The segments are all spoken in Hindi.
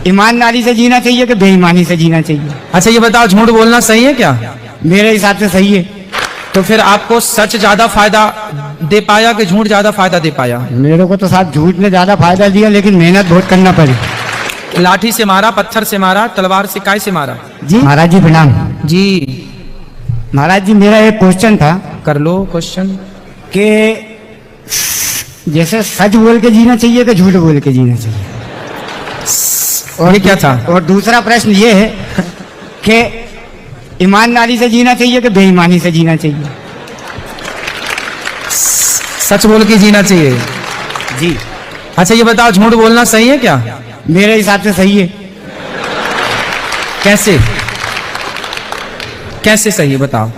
ईमानदारी से जीना चाहिए कि बेईमानी से जीना चाहिए? अच्छा ये बताओ, झूठ बोलना सही है क्या? मेरे हिसाब से सही है। तो फिर आपको सच ज्यादा फायदा दे पाया कि झूठ ज्यादा फायदा दे पाया? मेरे को तो साहब झूठ ने ज्यादा फायदा दिया, लेकिन मेहनत बहुत करना पड़ी। लाठी से मारा, पत्थर से मारा, तलवार से काय से मारा? जी महाराज जी प्रणाम। जी महाराज जी मेरा एक क्वेश्चन था कर लो क्वेश्चन। कि जैसे सच बोल के जीना चाहिए कि झूठ बोल के जीना चाहिए? ये क्या था? और दूसरा प्रश्न ये है कि ईमानदारी से जीना चाहिए कि बेईमानी से जीना चाहिए? सच बोल के जीना चाहिए। जी। अच्छा ये बताओ, झूठ बोलना सही है क्या? मेरे हिसाब से सही है। कैसे कैसे सही है बताओ?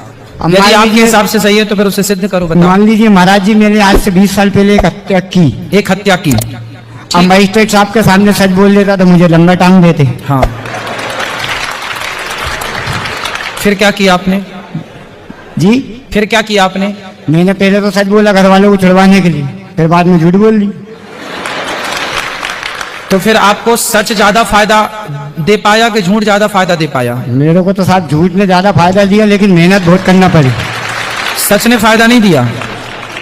अब यदि मान आपके लीजिए- हिसाब से सही है तो फिर उसे सिद्ध करो, बताओ। मान लीजिए महाराज जी मैंने आज से 20 साल पहले एक हत्या की। एक हत्या की। अब मजिस्ट्रेट साहब के सामने सच बोल लेता तो मुझे लंबा टांग देते। हाँ, फिर क्या किया आपने? जी फिर क्या किया आपने? मैंने पहले तो सच बोला घर वालों को छुड़वाने के लिए, फिर बाद में झूठ बोल दी। तो फिर आपको सच ज्यादा फायदा दे पाया कि झूठ ज्यादा फायदा दे पाया? मेरे को तो साहब झूठ ने ज्यादा फायदा दिया, लेकिन मेहनत बहुत करना पड़ी। सच ने फायदा नहीं दिया।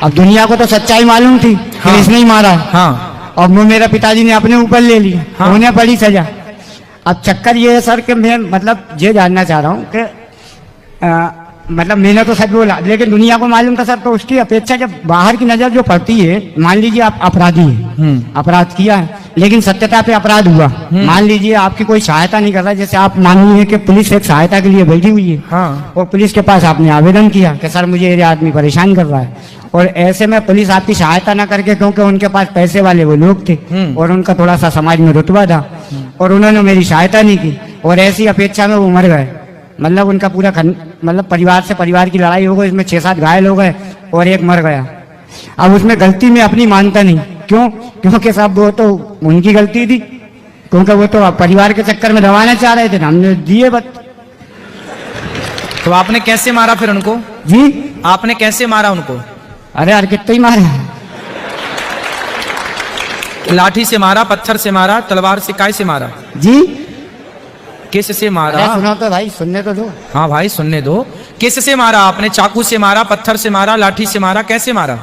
अब दुनिया को तो सच्चाई मालूम थी हाँ। कि इसने ही मारा। हाँ और वो मेरा पिताजी ने अपने ऊपर ले लिया। हाँ। उन्हें पड़ी सजा। अब चक्कर ये है सर कि मैं मतलब ये जानना चाह रहा हूँ कि मतलब मैंने तो सच बोला, लेकिन दुनिया को मालूम था सर, तो उसकी अपेक्षा जब बाहर की नजर जो पड़ती है, मान लीजिए आप अपराधी हैं, अपराध किया है, लेकिन सत्यता पे अपराध हुआ। मान लीजिए आपकी कोई सहायता नहीं कर रहा, जैसे आप मान लीजिए कि पुलिस एक सहायता के लिए बैठी हुई है। हाँ। और पुलिस के पास आपने आवेदन किया कि सर मुझे ये आदमी परेशान कर रहा है, और ऐसे में पुलिस आपकी सहायता ना करके, क्योंकि उनके पास पैसे वाले वो लोग थे और उनका थोड़ा सा समाज में रुतबा था, और उन्होंने मेरी सहायता नहीं की, और ऐसी अपेक्षा में वो मर गए। मतलब उनका पूरा मतलब परिवार से परिवार की लड़ाई हो गई, इसमें 6-7 घायल हो गए और एक मर गया। अब उसमें गलती मैं अपनी मानता नहीं। क्यों? क्योंकि साहब वो तो उनकी गलती थी, क्योंकि वो तो परिवार के चक्कर में दबाना चाह रहे थे, हमने दिए बस। तो आपने कैसे मारा फिर उनको? जी आपने कैसे मारा उनको? अरे यार कितना ही मारे। लाठी से मारा, पत्थर से मारा, तलवार से काय से मारा? जी किस से मारा? अरे सुनो तो भाई, सुनने तो दो। हाँ भाई सुनने दो। किस से मारा आपने? चाकू से मारा, पत्थर से मारा, लाठी से मारा, कैसे मारा?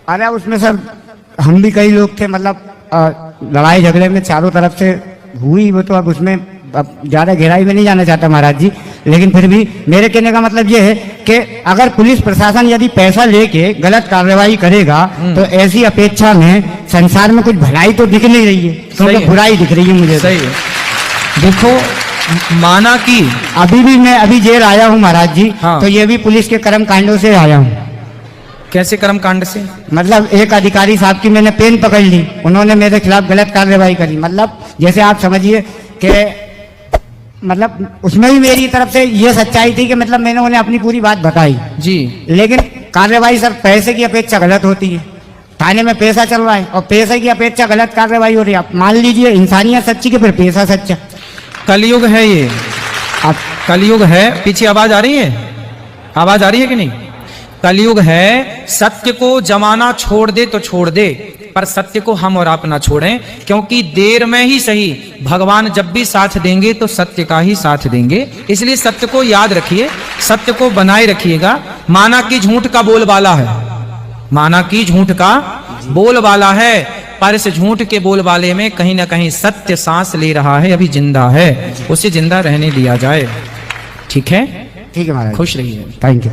अरे उसमें सर हम भी कई लोग थे, मतलब लड़ाई झगड़े में चारों तरफ से हुई वो, तो अब उसमें अब ज्यादा गहराई में नहीं जाना चाहता महाराज जी, लेकिन फिर भी मेरे कहने का मतलब ये है कि अगर पुलिस प्रशासन यदि पैसा लेके गलत कार्रवाई करेगा तो ऐसी अपेक्षा में संसार में कुछ भलाई तो दिख नहीं रही है, क्योंकि बुराई दिख रही है मुझे। सही है। देखो माना कि अभी भी मैं अभी जेल आया हूँ महाराज जी। हाँ। तो ये भी पुलिस के कर्म कांडों से आया हूँ। कैसे कर्म कांड से? मतलब एक अधिकारी साहब की मैंने पेन पकड़ ली, उन्होंने मेरे खिलाफ गलत कार्रवाई करी। मतलब जैसे आप समझिए कि मतलब उसमें भी मेरी तरफ से ये सच्चाई थी कि मतलब मैंने उन्हें अपनी पूरी बात बताई जी, लेकिन कार्रवाई सर पैसे की अपेक्षा गलत होती है। थाने में पैसा चल रहा है और पैसे की अपेक्षा गलत कार्रवाई हो रही है। आप मान लीजिए इंसानियत सच्ची के फिर पैसा सच्चा। कलयुग है ये, आप कलयुग है। पीछे आवाज आ रही है? आवाज आ रही है कि नहीं? कलयुग है। सत्य को जमाना छोड़ दे तो छोड़ दे, पर सत्य को हम और आप ना छोड़ें, क्योंकि देर में ही सही भगवान जब भी साथ देंगे तो सत्य का ही साथ देंगे। इसलिए सत्य को याद रखिए, सत्य को बनाए रखिएगा। माना कि झूठ का बोलबाला है, माना कि झूठ का बोलबाला है, पर इस झूठ के बोलबाले में कहीं ना कहीं सत्य सांस ले रहा है, अभी जिंदा है, उसे जिंदा रहने दिया जाए। ठीक है? ठीक है महाराज, खुश रहिए। Thank you.